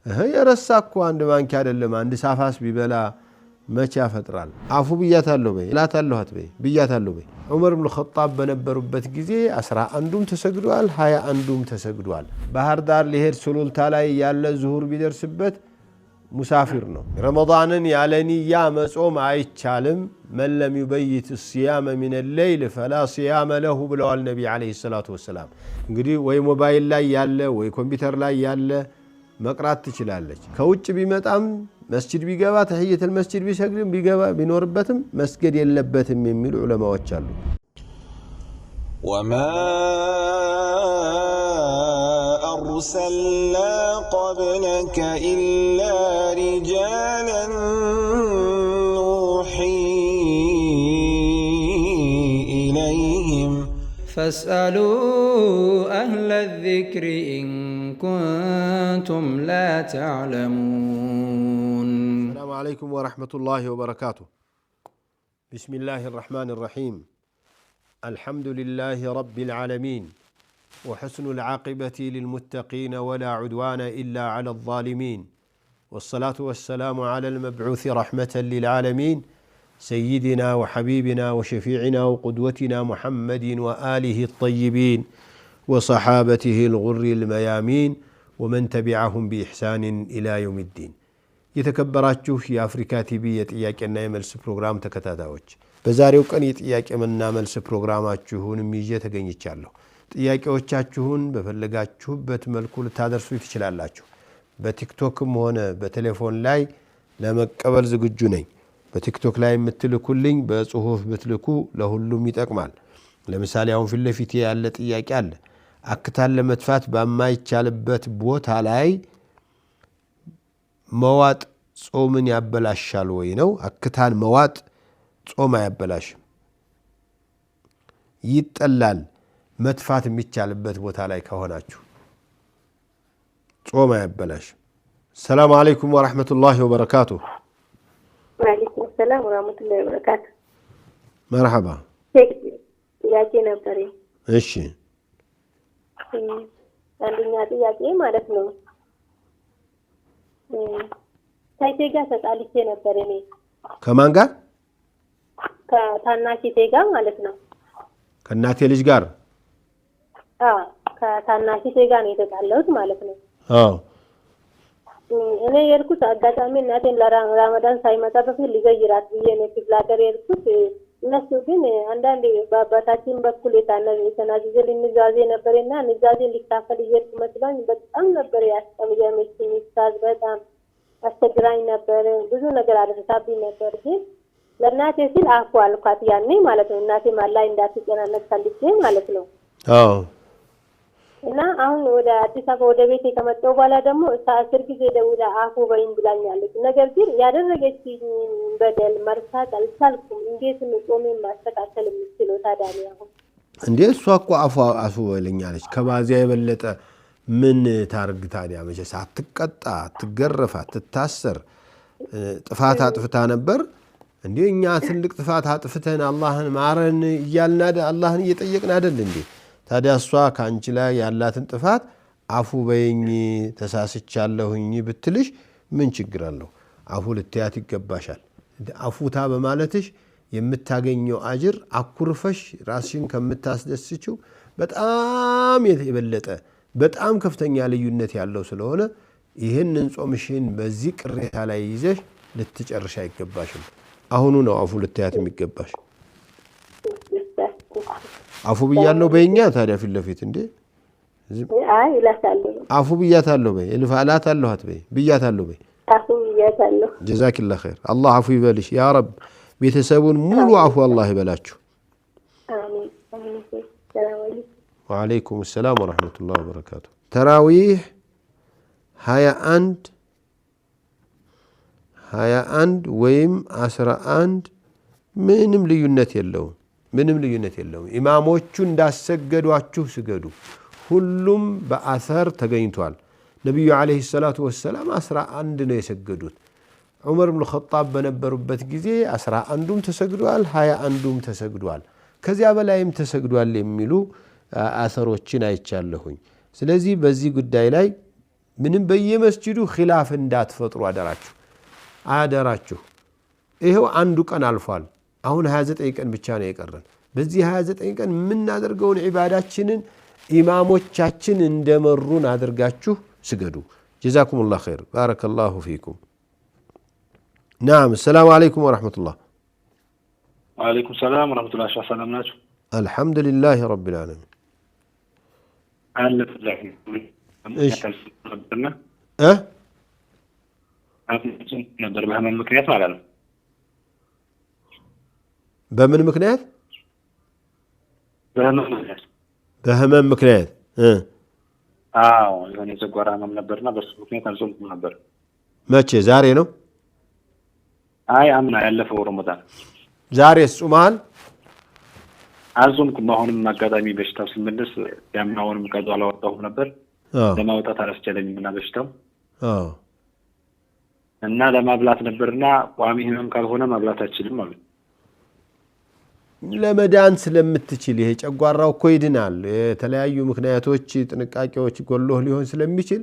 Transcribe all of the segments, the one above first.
የረሳኩ አንድ ማንኪያ አይደለም አንድ ሳፋስ ቢበላ መቼ ያፈጥራል አፉ ብያታለሁ በይ ላታለሁ አትበይ ብያታለሁ በይ ዑመር ኢብኑ ኸጣብ በነበሩበት ጊዜ 11ዱም ተሰግዷል 21ዱም ተሰግዷል ባህር ዳር ሊሄድ ሱሉልታ ላይ ያለ ዙሁር ቢደርስበት ሙሳፊር ነው ረመዳንን ያለ ንያ መጾም አይቻልም من لم يبيت الصيام من الليل فلا صيام له ብለዋል ነብዩ አለይሂ ሰላቱ ወሰለም እንግዲህ ወይ ሞባይል ላይ ያለ ወይ ኮምፒውተር ላይ ያለ መቅራት ትችላለች ከውጭ ቢመጣም መስጂድ ቢገባ ተህየቱል መስጂድ ቢሰግድም ቢገባ ቢኖርበትም መስገድ የለበትም የሚሉ ዑለማዎች አሉ وما أرسلنا قبلك إلا رجالا نوحي إليهم فاسألوا أهل الذكر إن كنتم لا تعلمون السلام عليكم ورحمة الله وبركاته بسم الله الرحمن الرحيم الحمد لله رب العالمين وحسن العاقبة للمتقين ولا عدوان إلا على الظالمين والصلاة والسلام على المبعوث رحمة للعالمين سيدنا وحبيبنا وشفيعنا وقدوتنا محمد وآله الطيبين وصحابته الغر الميامين ومن تبعهم بإحسان إلى يوم الدين يتكبراتشو يا أفريكا تيبي يتياكينا يملس بروغرام تكتاتاوش بزاريو كان يتياكينا يملس بروغراماتشوهون ميجي تغنيتشالو ጥያቄዎቻችሁን በፈለጋችሁበት መልኩ ልታደርሱ ትችላላችሁ በቲክቶክም ሆነ በቴሌፎን ላይ ለመቀበል ዝግጁ ነኝ በቲክቶክ ላይ የምትልኩልኝ በጽሁፍ ብትልኩ ለሁሉም ይጠቅማል ለምሳሌ አሁን ፊት ለፊት ያለ ጥያቄ አለ አክታን ለመጥፋት በማይቻልበት ቦታ ላይ መዋጥ ጾምን ያበላሻል ወይ ነው አክታን መዋጥ ጾም አያበላሽም ይጠላል መጥፋት የሚቻልበት ቦታ ላይ ከሆናችሁ ጾም አያበላሽም ሰላም አለይኩም ወራህመቱላሂ ወበረካቱ ወአለይኩም ሰላም ወራህመቱላሂ ወበረካቱ መርሐባ ጥያቄ ነበር እሺ አንደኛ ጥያቄ ማለት ነው ታይቴ ጋር ተጣልቼ ነበር እኔ ከማን ጋር ከታናሽቴ ጋር ማለት ነው ከናቴ ልጅ ጋር ከታናሽቴ ጋር ነው የተጣላሁት ማለት ነው አዎ እኔ የርኩት አጋጣሚ እናቴን ለረመዳን ሳይመጣ በፊት ሊገይራት ብዬ ነው ክፍላተር የርኩት እነሱ ግን አንዳንዴ በአባታችን በኩል የተናዘዘ ንዛዜ ነበርና ንዛዜ ሊካፈል ይየርኩ መስሎኝ በጣም ነበር ያስቀምየመችኝ ይሳዝ በጣም አስተግራኝ ነበር ብዙ ነገር አደረሳብኝ ነበር ግን ለእናቴ ሲል አፉ አልኳት ያኔ ማለት ነው እናቴ ማላይ እንዳትጨናነቅ ፈልጌ ማለት ነው አዎ እና አሁን ወደ አዲስ አበባ ወደ ቤቴ ከመጣሁ በኋላ ደግሞ 10 ጊዜ ደውላ አፉ በይኝ ብላኛለች ነገር ግን ያደረገችኝ በደል መርሳት አልቻልኩም እንዴት ነው ጾሜን ማስተካከል የምችለው ታዲያ ነው እንዴ እሷ እኮ አፉ በለኛለች ከባዚያ የበለጠ ምን ታርግ ታዲያ መቼስ አትቀጣ አትገረፍ አትታሰር ጥፋት አጥፍታ ነበር እንዴ እኛ ትልቅ ጥፋት አጥፍተን አላህን ማረን ይያልናደ አላህን እየጠየቅን አይደል እንዴ ታዲያ እሷ ካንቺ ላይ ያላትን ጥፋት አፉ በይኝ ተሳስቻለሁኝ ብትልሽ ምን ችግር አለው አፉ ልትያት ይገባሻል አፉታ በማለትሽ የምታገኘው አጅር አኩርፈሽ ራስሽን ከምታስደስችው በጣም የበለጠ በጣም ከፍተኛ ልዩነት ያለው ስለሆነ ይሄንን ጾምሽን በዚህ ቅሬታ ላይ ይዘሽ ልትጨርሽ አይገባሽም አሁኑ ነው አፉ ልትያት የሚገባሽ አፉ ብያለሁ በእኛ ታዲያ ፊት ለፊት እንዴ አይ ይላታለሁ አፉ ብያታለሁ በይ እልፋላታለሁ አትበይ ብያታለሁ በይ አፉ ብያታለሁ ጀዛኪላህ ኸይር አላህ አፉ ይበልሽ ያ ረብ ቤተሰቡን ሙሉ አፉ አላህ ይበላችሁ አሜን አሜን ሰላም አለይኩም ወአለይኩም ሰላም ወራህመቱላሂ ወበረካቱ ተራዊህ 21 ወይም 11 ምንም ልዩነት የለውም ኢማሞቹ እንዳሰገዷችሁ ስገዱ ሁሉም በአثር ተገኝቷል ነብዩ አለይሂ ሰላቱ ወሰለም 11 ነው የሰገዱት ዑመር ኢብኑ ኸጣብ በነበሩበት ጊዜ 11ዱም ተሰግዷል 21ዱም ተሰግዷል ከዚያ በላይም ተሰግዷል የሚሉ አثሮችን አይቻለሁኝ ስለዚህ በዚህ ጉዳይ ላይ ምንም በየመስጂዱ ኺላፍ እንዳትፈጥሩ አደራችሁ። ይሄው አንዱ ቀን አልፏል። አሁን 29 ቀን ብቻ ነው የቀረን። በዚህ 29 ቀን የምናደርገውን ዒባዳችንን ኢማሞቻችን እንደመሩን አድርጋችሁ ስገዱ። ጀዛኩሙላህ ኸይር ባረከላሁ ፊኩም። ናም ሰላም አለይኩም ወራህመቱላህ። ወአለይኩም ሰላም ወራህመቱላህ። ሰላም ናችሁ? አልሐምዱሊላህ ረቢል ዓለሚን። ነበር በህመም ምክንያት ማለት ነው። በምን ምክንያት? በህመም ምክንያት አዎ የሆነ የጨጓራ ህመም ነበርና በሱ ምክንያት አልጾምኩም ነበር። መቼ? ዛሬ ነው? አይ አምና ያለፈው ረመዳን። ዛሬስ ጾመሃል? አልጾምኩም። አሁንም አጋጣሚ በሽታው ሲመለስ ያምናውንም ቀዶ አላወጣሁም ነበር። ለማውጣት አላስቻለኝም እና በሽታው እና ለማብላት ነበርና ቋሚ ህመም ካልሆነ ማብላት አልችልም ማለት ለመዳን ስለምትችል ይሄ ጨጓራው እኮ ይድናል። የተለያዩ ምክንያቶች ጥንቃቄዎች ጎሎህ ሊሆን ስለሚችል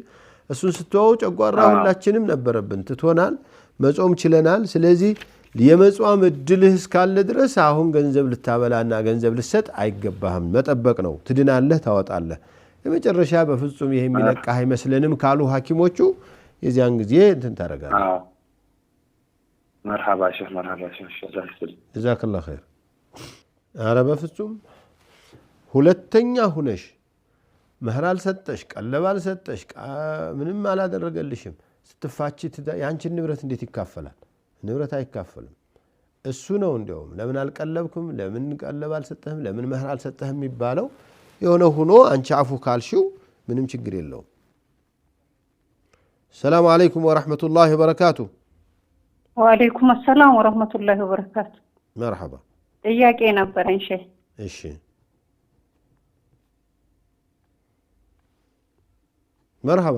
እሱን ስትወው ጨጓራው ሁላችንም ነበረብን ትቶናል፣ መጾም ችለናል። ስለዚህ የመጾም እድልህ እስካለ ድረስ አሁን ገንዘብ ልታበላና ገንዘብ ልሰጥ አይገባህም። መጠበቅ ነው። ትድናለህ፣ ታወጣለህ። የመጨረሻ በፍጹም ይሄ የሚለቃህ አይመስለንም ካሉ ሐኪሞቹ የዚያን ጊዜ እንትን ታደርጋለህ። መርሐባ ሼህ ጀዛከላህ ኸይር። ኧረ በፍጹም ሁለተኛ ሁነሽ መህር አልሰጠሽ፣ ቀለብ አልሰጠሽ፣ ምንም አላደረገልሽም ስትፋቺ ያንቺን ንብረት እንዴት ይካፈላል? ንብረት አይካፈልም። እሱ ነው እንዲያውም ለምን አልቀለብኩም፣ ለምን ቀለብ አልሰጠህም፣ ለምን መህር አልሰጠህም የሚባለው። የሆነ ሆኖ አንቺ አፉ ካልሽው ምንም ችግር የለውም። ሰላም አለይኩም ወራህመቱላሂ ወበረካቱ። ወአለይኩም ሰላም ወራህመቱላሂ ወበረካቱ። መርሐባ። ጥያቄ ነበረኝ ሼህ። እሺ መርሐባ።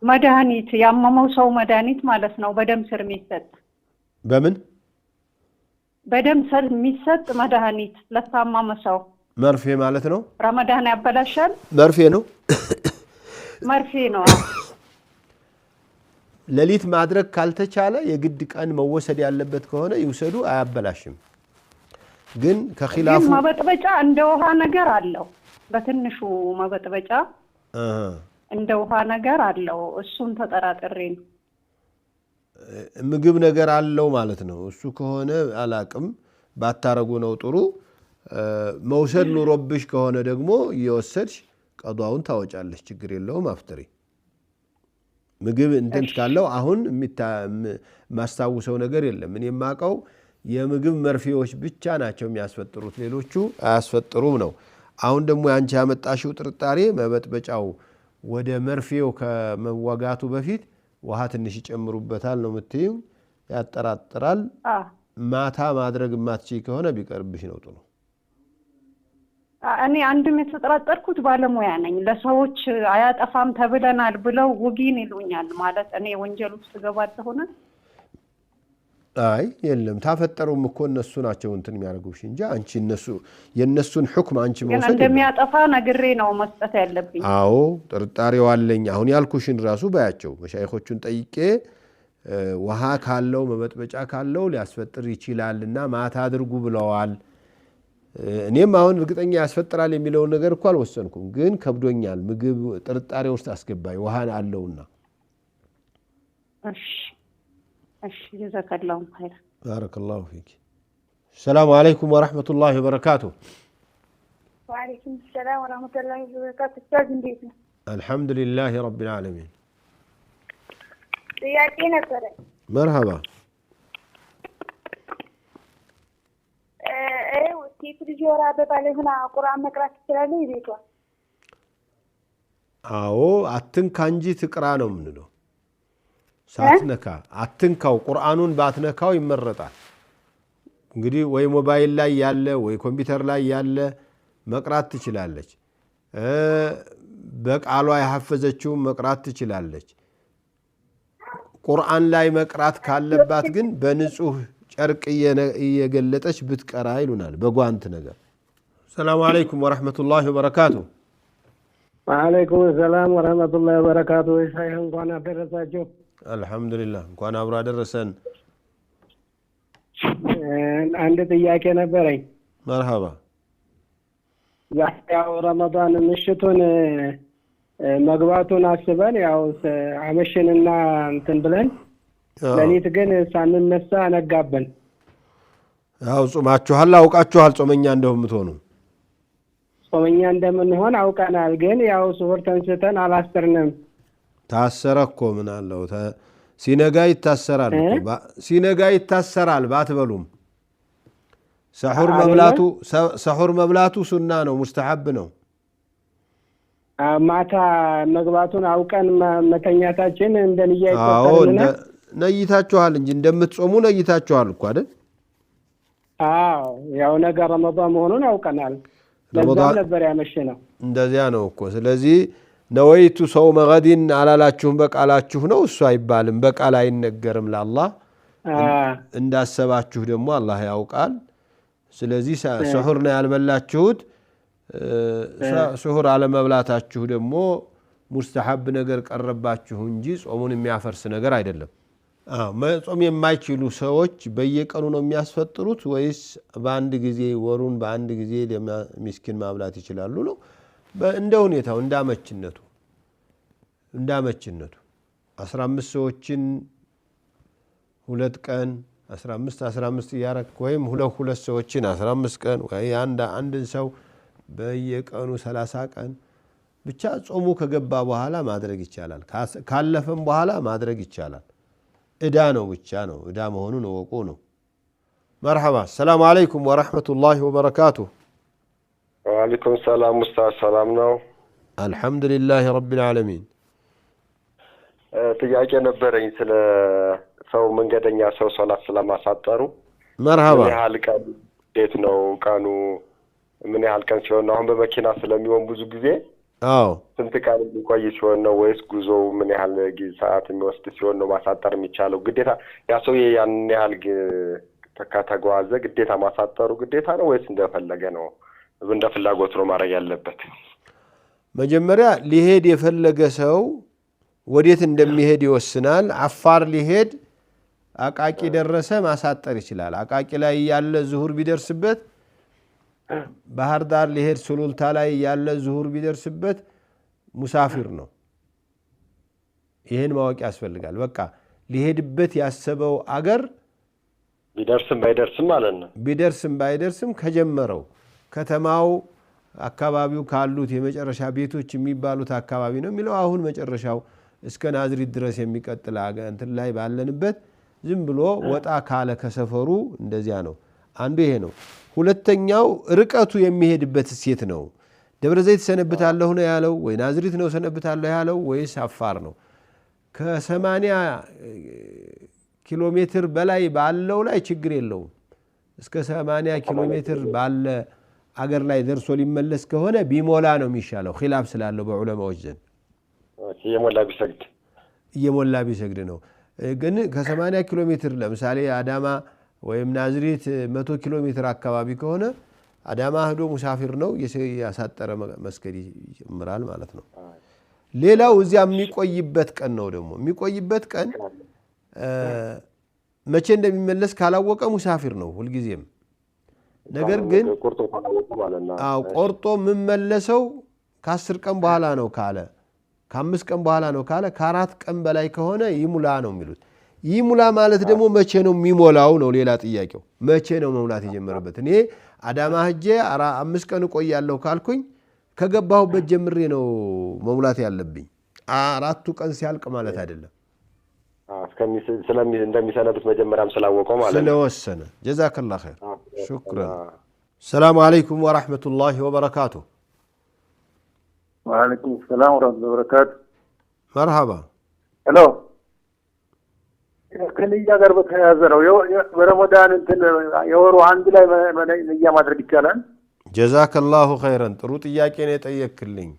መድኃኒት ያመመው ሰው መድኃኒት ማለት ነው በደም ስር የሚሰጥ በምን በደም ስር የሚሰጥ መድኃኒት ለታመመ ሰው መርፌ ማለት ነው። ረመዳን ያበላሻል? መርፌ ነው መርፌ ነው። ሌሊት ማድረግ ካልተቻለ የግድ ቀን መወሰድ ያለበት ከሆነ ይውሰዱ፣ አያበላሽም። ግን ከኺላፉ መበጥበጫ እንደ ውሃ ነገር አለው። በትንሹ መበጥበጫ እንደ ውሃ ነገር አለው። እሱን ተጠራጥሬ ነው። ምግብ ነገር አለው ማለት ነው። እሱ ከሆነ አላቅም፣ ባታረጉ ነው ጥሩ። መውሰድ ኑሮብሽ ከሆነ ደግሞ እየወሰድሽ ቀዷውን ታወጫለሽ፣ ችግር የለውም። አፍጥሪ። ምግብ እንትን ካለው አሁን ማስታውሰው ነገር የለም። እኔ የማውቀው የምግብ መርፌዎች ብቻ ናቸው የሚያስፈጥሩት፣ ሌሎቹ አያስፈጥሩም ነው። አሁን ደግሞ ያንቺ ያመጣሽው ጥርጣሬ መበጥበጫው ወደ መርፌው ከመወጋቱ በፊት ውሃ ትንሽ ይጨምሩበታል ነው የምትይው። ያጠራጥራል። ማታ ማድረግ የማትችይ ከሆነ ቢቀርብሽ ነው ጥሩ። እኔ አንድም የተጠራጠርኩት ባለሙያ ነኝ። ለሰዎች አያጠፋም ተብለናል ብለው ውጊን ይሉኛል። ማለት እኔ ወንጀል ውስጥ ገባለሁ ሆነ። አይ የለም፣ ታፈጠሩም እኮ እነሱ ናቸው እንትን የሚያደርጉሽ እንጂ አንቺ የነሱን ሁክም አንቺ መውሰድ እንደሚያጠፋ ነግሬ ነው መስጠት ያለብኝ። አዎ ጥርጣሬው አለኝ። አሁን ያልኩሽን ራሱ ባያቸው መሻይኾቹን ጠይቄ ውሃ ካለው መበጥበጫ ካለው ሊያስፈጥር ይችላልና ማታ አድርጉ ብለዋል። እኔም አሁን እርግጠኛ ያስፈጥራል የሚለውን ነገር እኮ አልወሰንኩም፣ ግን ከብዶኛል። ምግብ ጥርጣሬ ውስጥ አስገባኝ ውሃ አለውና። እሺ እሺ ጀዛከላሁ ኸይር። ባረከላሁ ፊክ። ሰላም አለይኩም ወራህመቱላሂ ወበረካቱ። ወአለይኩም ሰላም ወራህመቱላሂ ወበረካቱ። ኡስታዝ እንዴት ነው? አልሐምዱሊላህ ረቢል ዓለሚን። ጥያቄ ነበረ። መርሐባ። ሴት ልጅ ወር አበባ ላይ ሆና ቁርአን መቅራት ትችላለች ቤቷ? አዎ አትንካ እንጂ ትቅራ ነው የምንለው። ሳትነካ አትንካው። ቁርአኑን ባትነካው ይመረጣል። እንግዲህ ወይ ሞባይል ላይ ያለ ወይ ኮምፒውተር ላይ ያለ መቅራት ትችላለች። በቃሏ ያሐፈዘችውን መቅራት ትችላለች። ቁርአን ላይ መቅራት ካለባት ግን በንጹህ ጨርቅ እየገለጠች ብትቀራ ይሉናል፣ በጓንት ነገር። ሰላም አለይኩም ወራህመቱላሂ ወበረካቱ። ወአለይኩም ሰላም ወራህመቱላሂ ወበረካቱ። ሻይህ እንኳን አደረሳችሁ። አልহামዱሊላህ እንኳን አብሮ አደረሰን። አንድ ጥያቄ ነበረኝ። መርሐባ። ያው ረመዳን ምሽቱን መግባቱን አስበን ያው አመሸንና እንትን ብለን ለሊት ግን ሳንነሳ ነጋብን። ያው ጾማችኋል፣ አውቃችኋል ጾመኛ እንደምትሆኑ። ጾመኛ እንደምንሆን አውቀናል፣ ግን ያው ሱሁር ተንስተን አላስተርንም። ታሰረ እኮ ምን አለው? ሲነጋ ይታሰራል እኮ ሲነጋ ይታሰራል ባትበሉም። ሰሑር መብላቱ ሱና ነው፣ ሙስተሐብ ነው። ማታ መግባቱን አውቀን መተኛታችን እንደንያ ይቆጠርልና ነይታችኋል እንጂ እንደምትጾሙ ነይታችኋል እኮ አይደል? አዎ ያው ነገ ረመዳን መሆኑን አውቀናል። ለዛም ነበር ያመሸነው። እንደዚያ ነው እኮ። ስለዚህ ነወይቱ ሰውመ ገዲን አላላችሁም፣ በቃላችሁ ነው። እሱ አይባልም፣ በቃል አይነገርም ለአላህ። እንዳሰባችሁ ደግሞ አላህ ያውቃል። ስለዚህ ስሑር ነው ያልበላችሁት። ስሑር አለመብላታችሁ ደግሞ ሙስተሐብ ነገር ቀረባችሁ እንጂ ጾሙን የሚያፈርስ ነገር አይደለም። መጾም የማይችሉ ሰዎች በየቀኑ ነው የሚያስፈጥሩት ወይስ በአንድ ጊዜ ወሩን በአንድ ጊዜ ለሚስኪን ማብላት ይችላሉ ነው? እንደ ሁኔታው እንዳመችነቱ 15 ሰዎችን ሁለት ቀን 15 እያረክ ወይም ሁለት ሰዎችን 15 ቀን ወይ አንድን ሰው በየቀኑ 30 ቀን ብቻ ጾሙ ከገባ በኋላ ማድረግ ይቻላል። ካለፈም በኋላ ማድረግ ይቻላል። እዳ ነው ብቻ ነው፣ እዳ መሆኑን እወቁ ነው። መርሐባ። ሰላም አለይኩም ወራህመቱላሂ ወበረካቱ። ወአለይኩም ሰላም ኡስታዝ፣ ሰላም ነው? አልሐምዱሊላህ ረቢል ዓለሚን። ጥያቄ ነበረኝ ስለ ሰው መንገደኛ ሰው ሶላት ስለማሳጠሩ። መርሐባ። ምን ያህል ቀን እንዴት ነው ቀኑ? ምን ያህል ቀን ሲሆን ነው? አሁን በመኪና ስለሚሆን ብዙ ጊዜ ስንት ቀን የሚቆይ ሲሆን ነው? ወይስ ጉዞው ምን ያህል ሰዓት የሚወስድ ሲሆን ነው ማሳጠር የሚቻለው? ግዴታ ያ ሰውዬ ያን ያህል ከተጓዘ ግዴታ ማሳጠሩ ግዴታ ነው ወይስ እንደፈለገ ነው? እንደ ፍላጎት ነው ማድረግ ያለበት? መጀመሪያ ሊሄድ የፈለገ ሰው ወዴት እንደሚሄድ ይወስናል። አፋር ሊሄድ አቃቂ ደረሰ፣ ማሳጠር ይችላል። አቃቂ ላይ ያለ ዙሁር ቢደርስበት፣ ባህር ዳር ሊሄድ ሱሉልታ ላይ ያለ ዙሁር ቢደርስበት ሙሳፊር ነው። ይህን ማወቅ ያስፈልጋል። በቃ ሊሄድበት ያሰበው አገር ቢደርስም ባይደርስም ማለት ነው። ቢደርስም ባይደርስም ከጀመረው ከተማው አካባቢው ካሉት የመጨረሻ ቤቶች የሚባሉት አካባቢ ነው የሚለው። አሁን መጨረሻው እስከ ናዝሪት ድረስ የሚቀጥል እንትን ላይ ባለንበት ዝም ብሎ ወጣ ካለ ከሰፈሩ እንደዚያ ነው። አንዱ ይሄ ነው። ሁለተኛው ርቀቱ የሚሄድበት ሴት ነው። ደብረ ዘይት ሰነብታለሁ ነው ያለው ወይ ናዝሪት ነው ሰነብታለሁ ያለው ወይስ አፋር ነው? ከ80 ኪሎ ሜትር በላይ ባለው ላይ ችግር የለውም። እስከ 80 ኪሎ ሜትር ባለ አገር ላይ ደርሶ ሊመለስ ከሆነ ቢሞላ ነው የሚሻለው፣ ኺላፍ ስላለው በዑለማዎች ዘንድ እየሞላ ቢሰግድ ነው። ግን ከ80 ኪሎ ሜትር ለምሳሌ አዳማ ወይም ናዝሪት 100 ኪሎ ሜትር አካባቢ ከሆነ አዳማ ሄዶ ሙሳፊር ነው ያሳጠረ መስገድ ይጀምራል ማለት ነው። ሌላው እዚያ የሚቆይበት ቀን ነው። ደግሞ የሚቆይበት ቀን መቼ እንደሚመለስ ካላወቀ ሙሳፊር ነው ሁልጊዜም። ነገር ግን ቆርጦ የምመለሰው ከ10 ቀን በኋላ ነው ካለ፣ ከ5 ቀን በኋላ ነው ካለ፣ ከ4 ቀን በላይ ከሆነ ይሙላ ነው የሚሉት። ይሙላ ማለት ደግሞ መቼ ነው የሚሞላው ነው ሌላ ጥያቄው። መቼ ነው መሙላት የጀመረበት? እኔ አዳማ ሄጄ 5 ቀን እቆያለሁ ካልኩኝ ከገባሁበት ጀምሬ ነው መሙላት ያለብኝ። 4ቱ ቀን ሲያልቅ ማለት አይደለም። እንደሚሰነዱት መጀመሪያም ስላወቀው ማለት ነው ስለወሰነ። ጀዛከላሁ ኸይር ሹክራን። ሰላም አለይኩም ወራህመቱላሂ ወበረካቱ። ወአለይኩም ሰላም ወራህመቱላሂ ወበረካቱ። መርሐባ። ሄሎ። ከንያ ጋር በተያያዘ ነው በረመዳን እንትን የወሩ አንድ ላይ ንያ ማድረግ ይቻላል? ጀዛከላሁ ኸይረን። ጥሩ ጥያቄ ነው የጠየቅልኝ።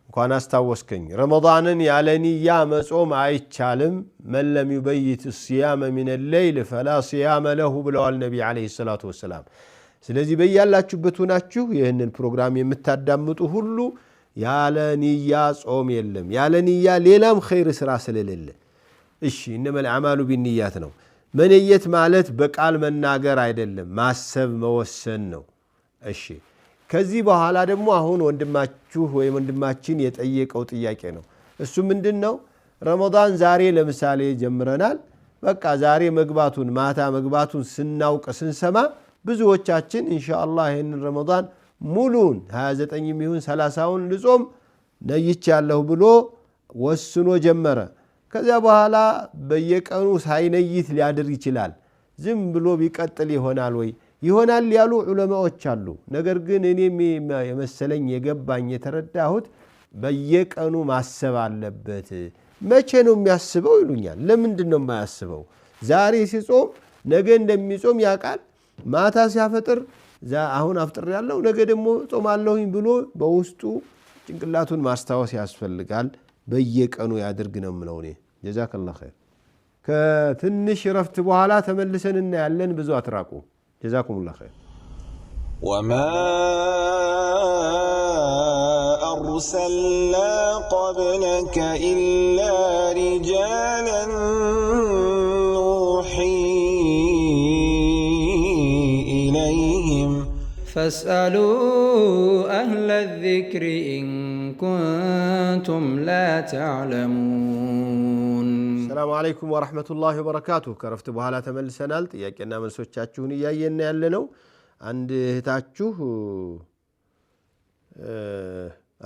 እንኳን አስታወስከኝ። ረመዳንን ያለ ንያ መጾም አይቻልም። መን ለም ዩበይት ሲያመ ሚነ ሌይል ፈላ ሲያመ ለሁ ብለዋል ነቢ ዓለይሂ ሰላቱ ወሰላም። ስለዚህ በያላችሁበት ሆናችሁ ይህንን ፕሮግራም የምታዳምጡ ሁሉ ያለ ንያ ጾም የለም። ያለ ንያ ሌላም ኸይር ስራ ስለሌለ እሺ እነመል አዕማሉ ቢንያት ነው። መንየት ማለት በቃል መናገር አይደለም፣ ማሰብ መወሰን ነው። እሺ ከዚህ በኋላ ደግሞ አሁን ወንድማችሁ ወይም ወንድማችን የጠየቀው ጥያቄ ነው። እሱ ምንድነው? ረመዳን ዛሬ ለምሳሌ ጀምረናል። በቃ ዛሬ መግባቱን ማታ መግባቱን ስናውቅ ስንሰማ ብዙዎቻችን ኢንሻአላህ ይሄንን ረመዳን ሙሉን 29 ይሁን 30ውን ልጾም ነይቻለሁ ብሎ ወስኖ ጀመረ። ከዚያ በኋላ በየቀኑ ሳይነይት ሊያድር ይችላል። ዝም ብሎ ቢቀጥል ይሆናል ወይ? ይሆናል ያሉ ዑለማዎች አሉ። ነገር ግን እኔም የመሰለኝ የገባኝ የተረዳሁት በየቀኑ ማሰብ አለበት። መቼ ነው የሚያስበው ይሉኛል። ለምንድን ነው የማያስበው? ዛሬ ሲጾም ነገ እንደሚጾም ያውቃል። ማታ ሲያፈጥር አሁን አፍጥር ያለው ነገ ደግሞ ጾማለሁኝ ብሎ በውስጡ ጭንቅላቱን ማስታወስ ያስፈልጋል። በየቀኑ ያድርግ ነው የምለው እኔ። ጀዛከላሁ ኸይር። ከትንሽ ረፍት በኋላ ተመልሰን እናያለን። ብዙ አትራቁ። ጀዛኩሙላሁ ኸይር። وما أرسلنا قبلك إلا رجالا نوحي إليهم فاسألوا أهل الذكر إن كنتم لا تعلمون. السلام عليكم ورحمة الله وبركاته. كرفت بحالة تملسنال ጥያቄና መልሶቻችሁን እያየን ያለነው አንድ እህታችሁ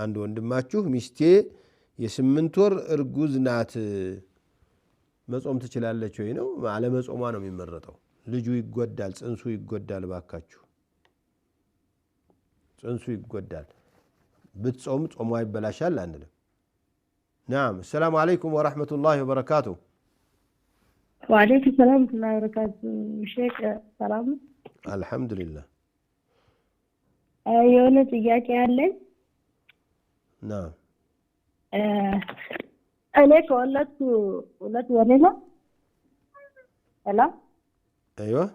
አንድ ወንድማችሁ ሚስቴ የ8 ወር እርጉዝ ናት መጾም ትችላለች ወይ ነው? አለመጾሟ ነው የሚመረጠው። ልጁ ይጎዳል፣ ጽንሱ ይጎዳል። ባካችሁ ጽንሱ ይጎዳል። ብትጾም ጾሟ ይበላሻል አንልም። نعم. السلام عليكم ورحمة الله وبركاته. وعليكم السلام ورحمة الله وبركاته. شيخ سلام. الحمد لله. የሆነ ጥያቄ አለኝ። نعم. እኔ ከወለድኩ 2 ወሬ ነው። ሄሎ ايوه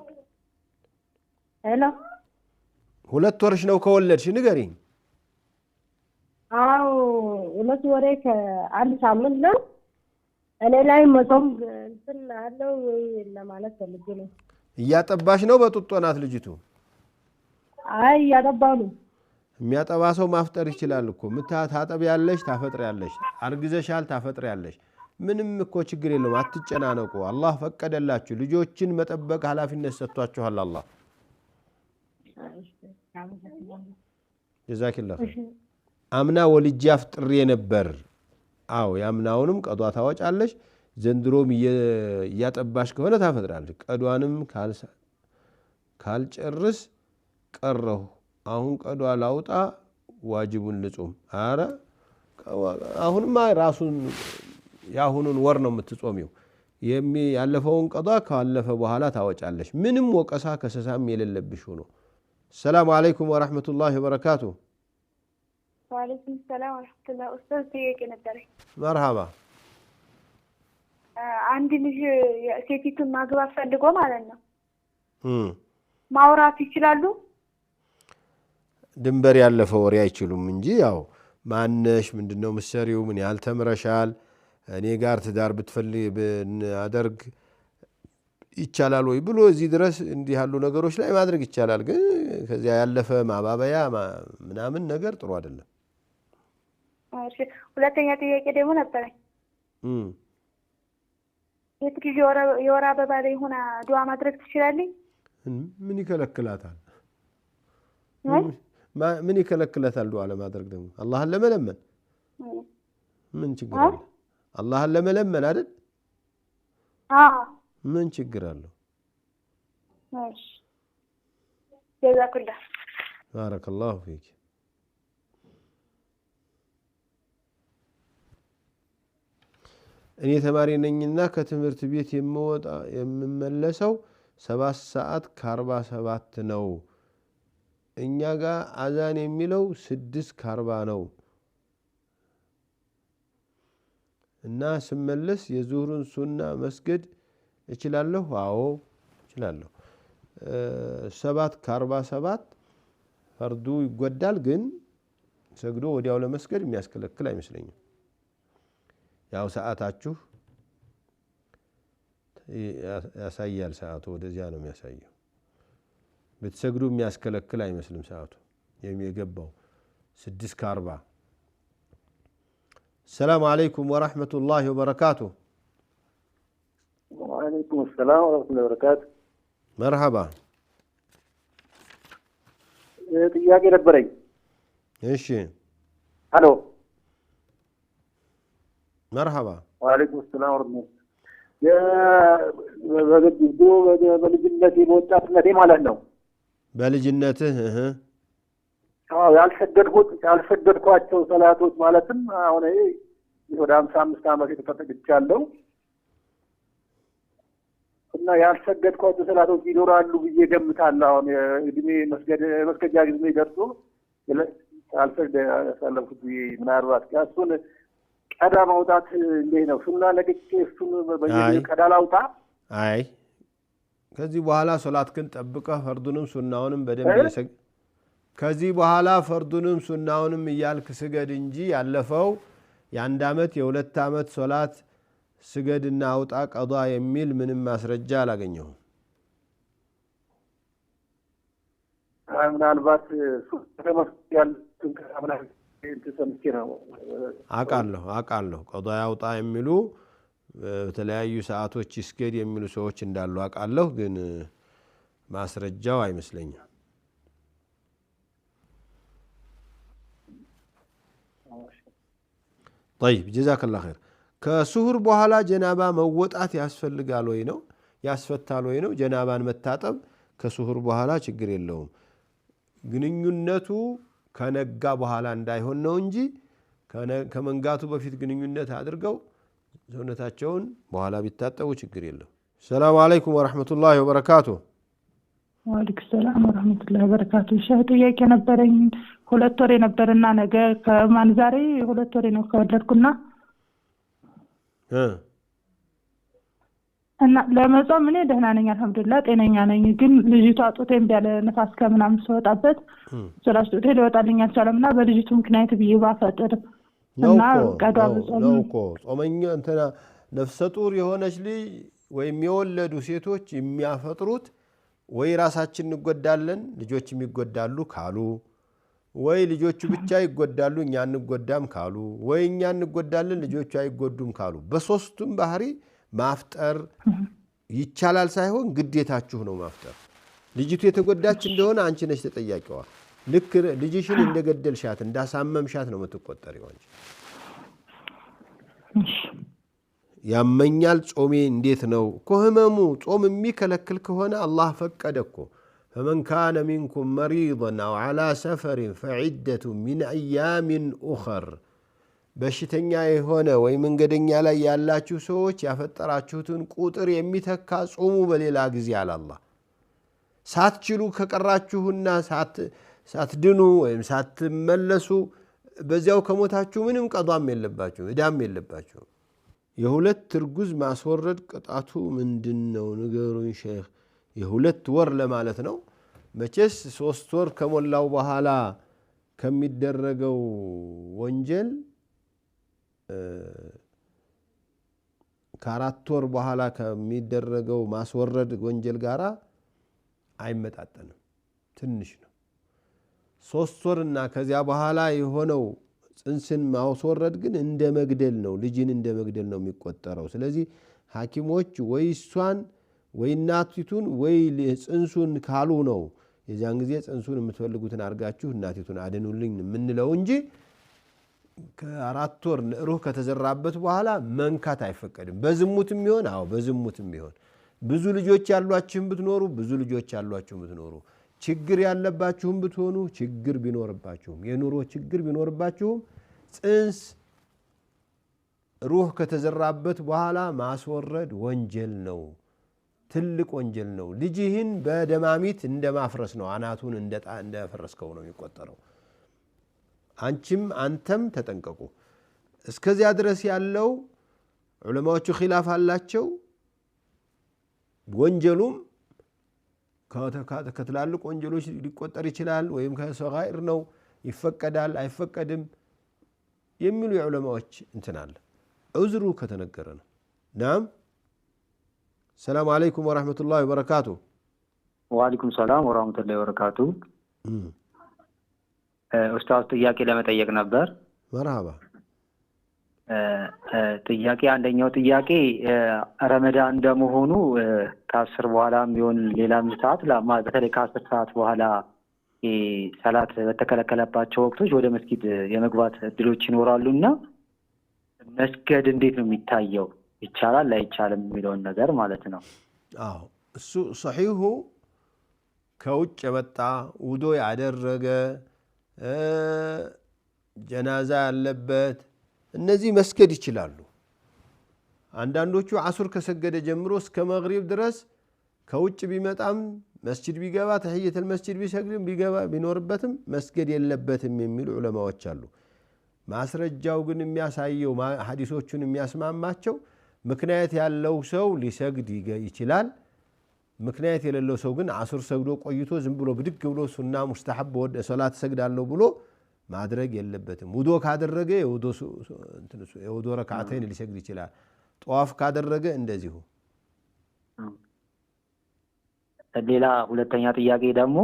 ሄሎ 2 ወርሽ ነው ከወለድሽ? ንገሪኝ። አዎ 2 ወሬ ከአንድ ሳምንት ነው። እኔ ላይ መጾም እንትን አለው ወይ ለማለት ፈልጌ ነው። እያጠባሽ ነው? በጡጦ ናት ልጅቱ? አይ እያጠባሁ ነው። የሚያጠባ ሰው ማፍጠር ይችላል እኮ። ታጠቢያለሽ፣ ታፈጥሪያለሽ። አርግዘሻል፣ ታፈጥሪያለሽ። ምንም እኮ ችግር የለውም። አትጨናነቁ። አላህ ፈቀደላችሁ። ልጆችን መጠበቅ ኃላፊነት ሰጥቷችኋል አላህ። ጀዛኪላህ። አምና ወልጄ አፍጥሬ ነበር። አዎ ያምናውንም ቀዷ ታወጫለሽ። ዘንድሮም እያጠባሽ ከሆነ ታፈጥራለሽ። ቀዷንም ካልጨርስ ቀረሁ አሁን ቀዷ ላውጣ ዋጅቡን ልጾም። አረ አሁንማ ራሱን ያሁኑን ወር ነው የምትጾሚው። ያለፈውን ቀዷ ካለፈ በኋላ ታወጫለሽ። ምንም ወቀሳ ከሰሳም የሌለብሽ ሆኖ። ሰላም አለይኩም ወራህመቱላሂ ወበረካቱሁ። ወአለይኩም ሰላም ወራህመቱላሂ። ኡስታዝ ጥያቄ ነበረኝ። መርሃባ። አንድ ልጅ ሴቲቱን ማግባት ፈልጎ ማለት ነው ማውራት ይችላሉ? ድንበር ያለፈ ወሬ አይችሉም እንጂ ያው ማነሽ፣ ምንድነው ምሰሪው፣ ምን ያህል ተምረሻል፣ እኔ ጋር ትዳር ብትፈልግ ብናደርግ ይቻላል ወይ ብሎ እዚህ ድረስ እንዲህ ያሉ ነገሮች ላይ ማድረግ ይቻላል። ግን ከዚያ ያለፈ ማባበያ ምናምን ነገር ጥሩ አይደለም። እሺ ሁለተኛ ጥያቄ ደግሞ ነበረኝ። ሴት ልጅ የወር አበባ ላይ ሆና ዱዓ ማድረግ ትችላለች? ምን ይከለክላታል? ምን ይከለክላታል? ዱዓ ለማድረግ ደግሞ አላህን ለመለመን ምን ችግር አለ? አላህን ለመለመን አይደል? ምን ችግር አለው? እሺ ጀዛኩላህ። ባረከላሁ ፊክ። እኔ ተማሪ ነኝና ከትምህርት ቤት የምመለሰው 7 ሰዓት ከ47 ነው። እኛ ጋር አዛን የሚለው 6 ከ40 ነው እና ስመለስ የዙህሩን ሱና መስገድ እችላለሁ? አዎ እችላለሁ። 7 ከ47 ፈርዱ ይጎዳል፣ ግን ሰግዶ ወዲያው ለመስገድ የሚያስከለክል አይመስለኝም። ያው ሰዓታችሁ ያሳያል፣ ሰዓቱ ወደዚያ ነው የሚያሳየው። ብትሰግዱ የሚያስከለክል አይመስልም ሰዓቱ የሚገባው 6:40። السلام عليكم ورحمة الله وبركاته. وعليكم السلام ورحمة الله وبركاته. مرحبا. ጥያቄ ነበረኝ። እሺ ሄሎ። مرحبا. وعليكم السلام ورحمة الله. በልጅነቴ በወጣትነቴ ማለት ነው። በልጅነትህ ያልሰገድኳቸው ሰላቶች ማለትም አሁን ወደ 55 ዓመት ተጠግቻለሁ እና ያልሰገድኳቸው ሰላቶች ይኖራሉ ብዬ ገምታለሁ። አሁን እድሜ መስገጃ ጊዜ ደርሶ ያልሰገድኩት ምናልባት እሱን ቀዳ ማውጣት እንዴት ነው? ሱና ለቅቄ እሱን ቀዳ ላውጣ? አይ ከዚህ በኋላ ሶላትክን ጠብቀህ ፈርዱንም ሱናውንም በደንብ ከዚህ በኋላ ፈርዱንም ሱናውንም እያልክ ስገድ እንጂ ያለፈው የ1 ዓመት የ2 ዓመት ሶላት ስገድና አውጣ ቀዷ የሚል ምንም ማስረጃ አላገኘሁም። ምናልባት አቃለሁ ቀዷ ያውጣ የሚሉ በተለያዩ ሰዓቶች ይስገድ የሚሉ ሰዎች እንዳሉ አቃለሁ፣ ግን ማስረጃው አይመስለኝም። طيب جزاك الله خير. ከሱሁር በኋላ ጀናባ መወጣት ያስፈልጋል ወይ ነው ያስፈታል ወይ ነው? ጀናባን መታጠብ ከሱሁር በኋላ ችግር የለውም። ግንኙነቱ ከነጋ በኋላ እንዳይሆን ነው እንጂ ከመንጋቱ በፊት ግንኙነት አድርገው ሰውነታቸውን በኋላ ቢታጠቡ ችግር የለውም። ሰላም አለይኩም ወራህመቱላሂ ወበረካቱ። ወአለይኩም ሰላም ወራህመቱላሂ ወበረካቱ። ሸህ ጥያቄ ነበረኝ። 2 ወር ነበርና ነገ ከማን ዛሬ 2 ወር ነው ከወለድኩና እና ለመጾም እኔ ደህና ነኝ አልহামዱሊላህ ጤነኛ ነኝ። ግን ልጅቷ ጡቴን ቢያለ ነፋስ ከምናምን ሲወጣበት ስለዚህ ጡቴ ሊወጣልኝ አልቻለምና በልጅቱ ምክንያት ብዬ ባፈጥር እና ቀዷ በጾም ነው እኮ ጾመኛ እንትና ነፍሰ ጡር የሆነች ልጅ ወይም የወለዱ ሴቶች የሚያፈጥሩት ወይ ራሳችን እንጎዳለን ልጆች የሚጎዳሉ ካሉ፣ ወይ ልጆቹ ብቻ ይጎዳሉ እኛ እንጎዳም ካሉ፣ ወይ እኛ እንጎዳለን ልጆቹ አይጎዱም ካሉ፣ በሶስቱም ባህሪ ማፍጠር ይቻላል ሳይሆን ግዴታችሁ ነው ማፍጠር። ልጅቱ የተጎዳች እንደሆነ አንቺ ነሽ ተጠያቂዋ። ልክ ልጅሽን እንደገደልሻት እንዳሳመምሻት ነው የምትቆጠሪው አንቺ። ያመኛል ጾሜ እንዴት ነው እኮ ህመሙ ጾም የሚከለክል ከሆነ አላህ ፈቀደ እኮ። فمن كان منكم مريضا أو على سفر فعدة من أيام أخر በሽተኛ የሆነ ወይ መንገደኛ ላይ ያላችሁ ሰዎች ያፈጠራችሁትን ቁጥር የሚተካ ጾሙ በሌላ ጊዜ አለ አላህ። ሳትችሉ ከቀራችሁና ሳትድኑ ወይም ሳትመለሱ በዚያው ከሞታችሁ ምንም ቀዷም የለባችሁ እዳም የለባችሁ። የሁለት እርጉዝ ማስወረድ ቅጣቱ ምንድነው ንገሩኝ ሼህ። የሁለት ወር ለማለት ነው መቼስ 3 ወር ከሞላው በኋላ ከሚደረገው ወንጀል ከ4 ወር በኋላ ከሚደረገው ማስወረድ ወንጀል ጋራ አይመጣጠንም፣ ትንሽ ነው። 3 ወርና ከዚያ በኋላ የሆነው ጽንስን ማስወረድ ግን እንደ መግደል ነው፣ ልጅን እንደ መግደል ነው የሚቆጠረው። ስለዚህ ሐኪሞች ወይ እሷን ወይ እናቲቱን ወይ ጽንሱን ካሉ ነው የዚያን ጊዜ ጽንሱን የምትፈልጉትን አድርጋችሁ እናቲቱን አድኑልኝ የምንለው እንጂ ከ4 ወር ሩህ ከተዘራበት በኋላ መንካት አይፈቀድም። በዝሙትም ይሆን በዝሙትም ይሆን ብዙ ልጆች ያሏችሁም ብትኖሩ ብዙ ልጆች ያሏችሁም ብትኖሩ ችግር ያለባችሁም ብትሆኑ ችግር ቢኖርባችሁም የኑሮ ችግር ቢኖርባችሁም ጽንስ ሩህ ከተዘራበት በኋላ ማስወረድ ወንጀል ነው፣ ትልቅ ወንጀል ነው። ልጅህን በደማሚት እንደማፍረስ ነው፣ አናቱን እንደፈረስከው ነው የሚቆጠረው። አንቺም አንተም ተጠንቀቁ። እስከዚያ ድረስ ያለው ዑለማዎቹ ኺላፍ አላቸው። ወንጀሉም ከትላልቅ ወንጀሎች ሊቆጠር ይችላል ወይም ከሰጋኢር ነው ይፈቀዳል አይፈቀድም የሚሉ የዑለማዎች እንትን አለ ዑዝሩ ከተነገረ ነው ናም ሰላም አለይኩም ወራህመቱላሂ ወበረካቱ ወአለይኩም ሰላም ወራህመቱላሂ ወበረካቱ ኡስታዝ ጥያቄ ለመጠየቅ ነበር መርሃባ ጥያቄ አንደኛው ጥያቄ ረመዳን እንደመሆኑ ከ10 በኋላም ቢሆን ሌላም ሰዓት በተለይ ከ10 ሰዓት በኋላ ሰላት በተከለከለባቸው ወቅቶች ወደ መስጊድ የመግባት እድሎች ይኖራሉና መስገድ እንዴት ነው የሚታየው ይቻላል አይቻልም የሚለውን ነገር ማለት ነው አዎ እሱ ሷሂሁ ከውጭ የመጣ ውዶ ያደረገ ጀናዛ ያለበት እነዚህ መስገድ ይችላሉ አንዳንዶቹ አሱር ከሰገደ ጀምሮ እስከ መግሪብ ድረስ ከውጭ ቢመጣም መስጂድ ቢገባ ተህየተል መስጂድ ቢሰግድም ቢገባ ቢኖርበትም መስገድ የለበትም የሚሉ ዑለማዎች አሉ ማስረጃው ግን የሚያሳየው ሐዲሶቹን የሚያስማማቸው ምክንያት ያለው ሰው ሊሰግድ ይችላል ምክንያት የሌለው ሰው ግን አሱር ሰግዶ ቆይቶ ዝም ብሎ ብድግ ብሎ ሱና ሙስተሐብ ወደ ሶላት ሰግዳለሁ ብሎ ማድረግ የለበትም ውዶ ካደረገ የውዶ ረካዓተይን ሊሰግድ ይችላል ጧፍ ካደረገ እንደዚሁ ሌላ ሁለተኛ ጥያቄ ደግሞ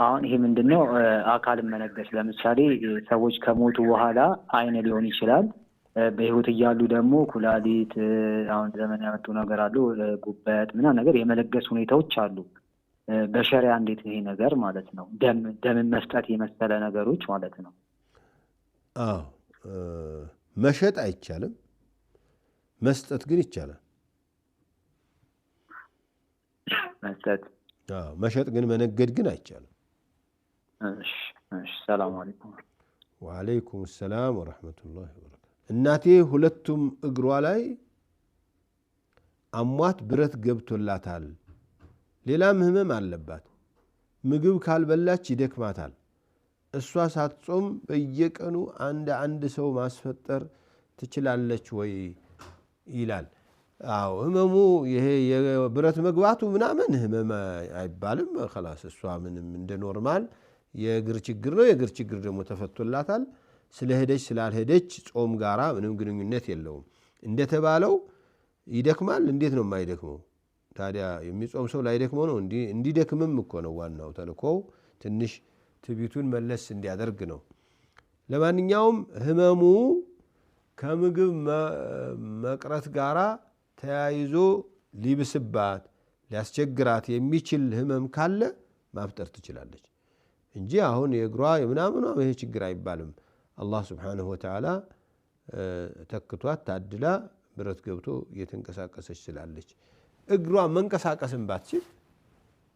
አሁን ይሄ ምንድነው አካልን መነገስ ለምሳሌ ሰዎች ከሞቱ በኋላ አይን ሊሆን ይችላል በህይወት እያሉ ደግሞ ኩላሊት አሁን ዘመን ያመጡ ነገር አሉ ጉበት ምናምን ነገር የመለገስ ሁኔታዎች አሉ በሸሪዓ እንዴት ይሄ ነገር ማለት ነው ደም መስጠት የመሰለ ነገሮች ማለት ነው አዎ መሸጥ አይቻልም መስጠት ግን ይቻላል መስጠት አዎ መሸጥ ግን መነገድ ግን አይቻልም እሺ ሰላም አለይኩም ወአለይኩም ሰላም ወራህመቱላሂ ወበረካቱ እናቴ ሁለቱም እግሯ ላይ አሟት ብረት ገብቶላታል ሌላም ህመም አለባት ምግብ ካልበላች ይደክማታል እሷ ሳትጾም በየቀኑ አንድ ሰው ማስፈጠር ትችላለች ወይ ይላል አዎ ህመሙ ይሄ የብረት መግባቱ ምናምን ህመም አይባልም خلاص እሷ ምንም እንደ ኖርማል የእግር ችግር ነው የእግር ችግር ደግሞ ተፈቶላታል ስለሄደች ስላልሄደች ጾም ጋራ ምንም ግንኙነት የለውም እንደተባለው ይደክማል እንዴት ነው የማይደክመው ታዲያ የሚጾም ሰው ላይደክመው ነው እንዲደክምም እኮ ነው ዋናው ተልኮው ትንሽ ትቢቱን መለስ እንዲያደርግ ነው ለማንኛውም ህመሙ ከምግብ መቅረት ጋራ ተያይዞ ሊብስባት ሊያስቸግራት የሚችል ህመም ካለ ማፍጠር ትችላለች እንጂ አሁን የእግሯ የምናምኗ ይሄ ችግር አይባልም አላህ Subhanahu Wa Ta'ala ተክቷት ታድላ ብረት ገብቶ እየተንቀሳቀሰች ስላለች እግሯ መንቀሳቀስም ባትችል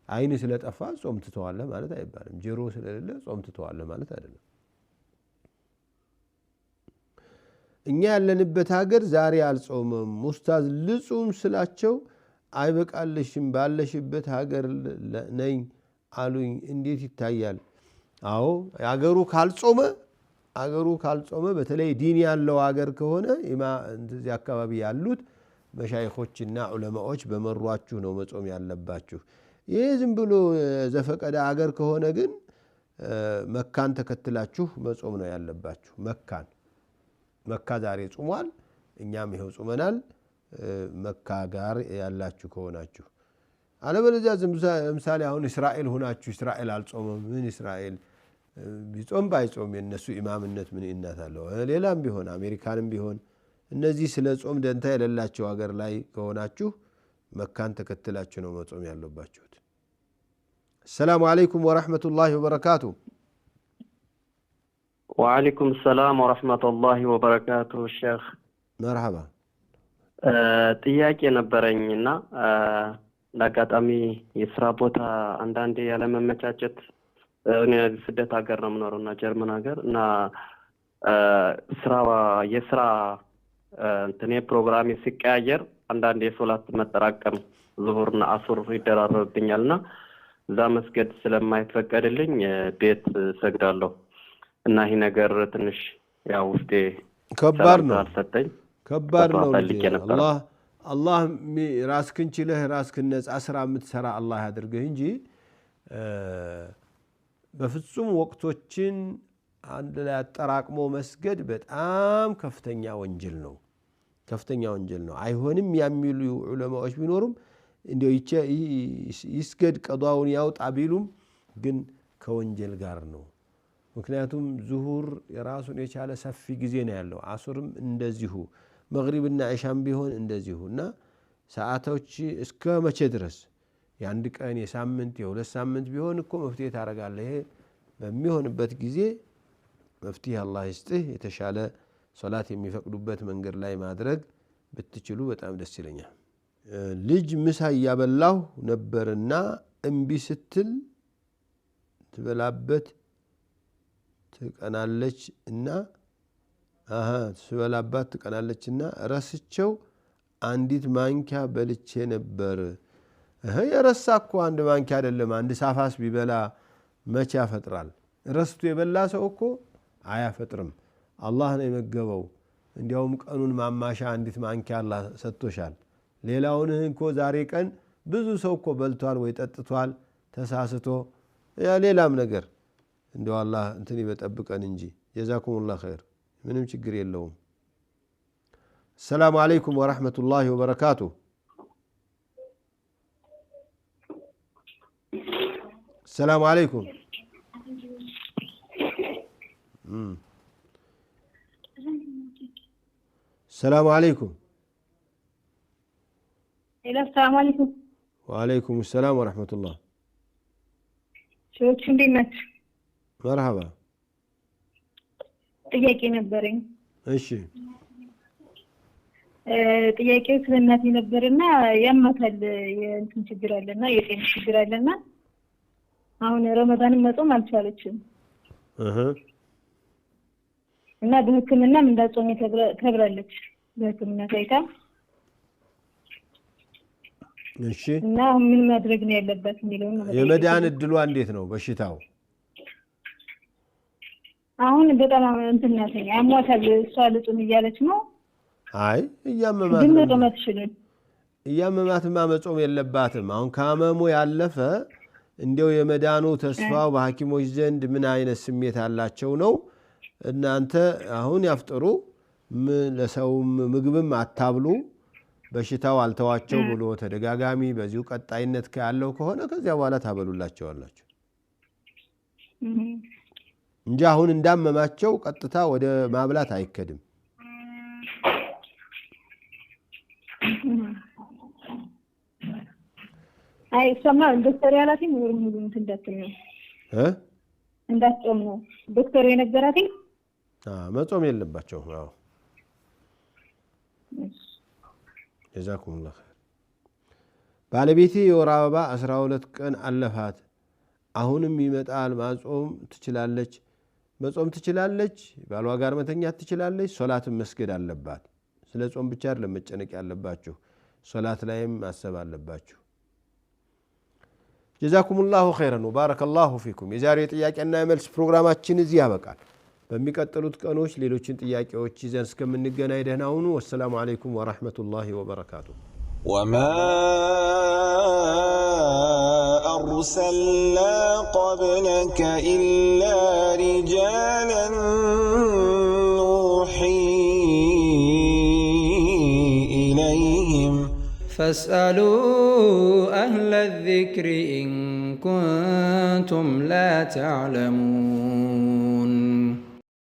አይን ስለጠፋ ጾም ትተዋለ ማለት አይባልም ጆሮ ስለሌለ ጾም ትተዋለ ማለት አይደለም እኛ ያለንበት ሀገር ዛሬ አልጾምም ኡስታዝ ልጹም ስላቸው አይበቃልሽም ባለሽበት ሀገር ነኝ አሉኝ እንዴት ይታያል አዎ አገሩ ካልጾመ በተለይ ዲን ያለው ሀገር ከሆነ እንደዚህ አካባቢ ያሉት መሻይኾችና ዑለማዎች በመሯችሁ ነው መጾም ያለባችሁ ይሄ ዝም ብሎ ዘፈቀደ ሀገር ከሆነ ግን መካን ተከትላችሁ መጾም ነው ያለባችሁ መካ ዛሬ ጾሟል እኛም ይሄው ጾመናል መካ ጋር ያላችሁ ከሆናችሁ አለበለዚያ ለምሳሌ አሁን እስራኤል ሆናችሁ እስራኤል አልጾመም ምን እስራኤል ቢጾም ባይጾም የነሱ ኢማምነት ምን እናታለው ሌላም ቢሆን አሜሪካንም ቢሆን እነዚህ ስለ ጾም ደንታ የሌላቸው ሀገር ላይ ከሆናችሁ መካን ተከትላችሁ ነው መጾም ያለባችሁት السلام عليكم ورحمة الله وبركاته وعليكم السلام ورحمة الله وبركاته الشيخ مرحبا ጥያቄ ነበረኝና ለአጋጣሚ የስራ ቦታ አንዳንዴ ያለመመቻቸት እኔ ስደት ሀገር ነው የምኖረውና ጀርመን ሀገር እና የስራ እንትኔ ፕሮግራም ሲቀያየር አንዳንዴ የሶላት መጠራቀም ዙሁርና አሱር ይደራረብኛልና እዛ መስገድ ስለማይፈቀድልኝ ቤት ሰግዳለሁ እና ይሄ ነገር ትንሽ ያው ውስጤ ከባድ ነው አልሰጠኝ ከባድ ነው አላህ ራስክን ችለህ ራስክን ነፃ ስራ የምትሰራ አላህ ያድርግህ እንጂ በፍጹም ወቅቶችን አንድ ላይ አጠራቅሞ መስገድ በጣም ከፍተኛ ወንጀል ነው አይሆንም የሚሉ ዑለማዎች ቢኖሩም እንዲው ይስገድ ቀዷውን ያውጣ ቢሉም ግን ከወንጀል ጋር ነው ምክንያቱም ዙሁር የራሱን የቻለ ሰፊ ጊዜ ነው ያለው አሱርም እንደዚሁ መግሪብና ኢሻም ቢሆን እንደዚሁና ሰዓቶች እስከ መቼ ድረስ የአንድ ቀን የሳምንት የሁለት ሳምንት ቢሆን እኮ መፍትሄ ታረጋለህ ይሄ በሚሆንበት ጊዜ መፍትሄ አላህ ይስጥህ የተሻለ ሶላት የሚፈቅዱበት መንገድ ላይ ማድረግ ብትችሉ በጣም ደስ ይለኛል ልጅ ምሳ ያበላው ነበርና እምቢ ስትል ትበላበት ትቀናለችና ረስቸው አንዲት ማንኪያ በልቼ ነበር የረሳኩ አንድ ማንኪያ አይደለም አንድ ሳፋስ ቢበላ መቼ ያፈጥራል ረስቶ የበላ ሰው እኮ አያፈጥርም አላህ ነው የመገበው እንዲያውም ቀኑን ማማሻ አንዲት ማንኪያ አላህ ሰጥቶሻል ሌላውን እኮ ዛሬ ቀን ብዙ ሰው እኮ በልቷል ወይ ጠጥቷል ተሳስቶ ያ ሌላም ነገር እንደው አላህ እንትን ይበጠብቀን እንጂ ጀዛኩሙላህ ኸይር ምንም ችግር የለውም ሰላም አለይኩም ወራህመቱላሂ ወበረካቱሁ ሰላም አለይኩም ሰላም አለይኩም ሰላም አለይኩም ወአለይኩም ሰላም ወራህመቱላህ ሰዎች እንዴት ናችሁ መርሐባ ጥያቄ ነበረኝ እሺ ጥያቄው ስለናት ነበርና ያማታል የእንትን ችግር አለና የጤና ችግር አለና አሁን ረመዳንን መጾም አልቻለችም እና በህክምናም እንዳጾም ተብላለች በህክምና ታይታ እሺ እና ምን ማድረግ ነው ያለባት የሚለው ነው የመዳን እድሏ እንዴት ነው በሽታው አሁን በጣም እንትን ናተኝ አሟታል እሷ ልጹም እያለች ነው አይ እያመማትማ መጾም የለባትም አሁን ካመሙ ያለፈ እንዲው የመዳኑ ተስፋው በሐኪሞች ዘንድ ምን አይነት ስሜት አላቸው ነው እናንተ አሁን ያፍጥሩ ለሰው ምግብም አታብሉ በሽታው አልተዋቸው ብሎ ተደጋጋሚ በዚሁ ቀጣይነት ያለው ከሆነ ከዚያ በኋላ ታበሉላቸዋላችሁ እንጂ አሁን እንዳመማቸው ቀጥታ ወደ ማብላት አይከድም አይ ሰማ ዶክተር ያላትኝ ሙሉ እንትንዳትኝ እንዳትጾም ነው ዶክተር የነገራትኝ መጾም የለባቸው አዎ ጀዛኩሙላህ ኸይር ባለቤቴ የወር አበባ 12 ቀን አለፋት አሁንም ይመጣል መጾም ትችላለች ባሏ ጋር መተኛት ትችላለች ሶላትን መስገድ አለባት ስለ ጾም ብቻ አይደለም መጨነቅ ያለባችሁ ሶላት ላይም ማሰብ አለባችሁ ጀዛኩሙላሁ ኸይረን ወባረከላሁ ፊኩም የዛሬ ጥያቄና መልስ ፕሮግራማችን እዚህ ያበቃል በሚቀጥሉት ቀኖች ሌሎችን ጥያቄዎች ይዘን እስከምንገናኝ ደህና ሁኑ ወሰላሙ አለይኩም ወራህመቱላሂ ወበረካቱ وما أرسلنا قبلك إلا رجالا نوحي إليهم فاسألوا أهل الذكر إن كنتم لا تعلمون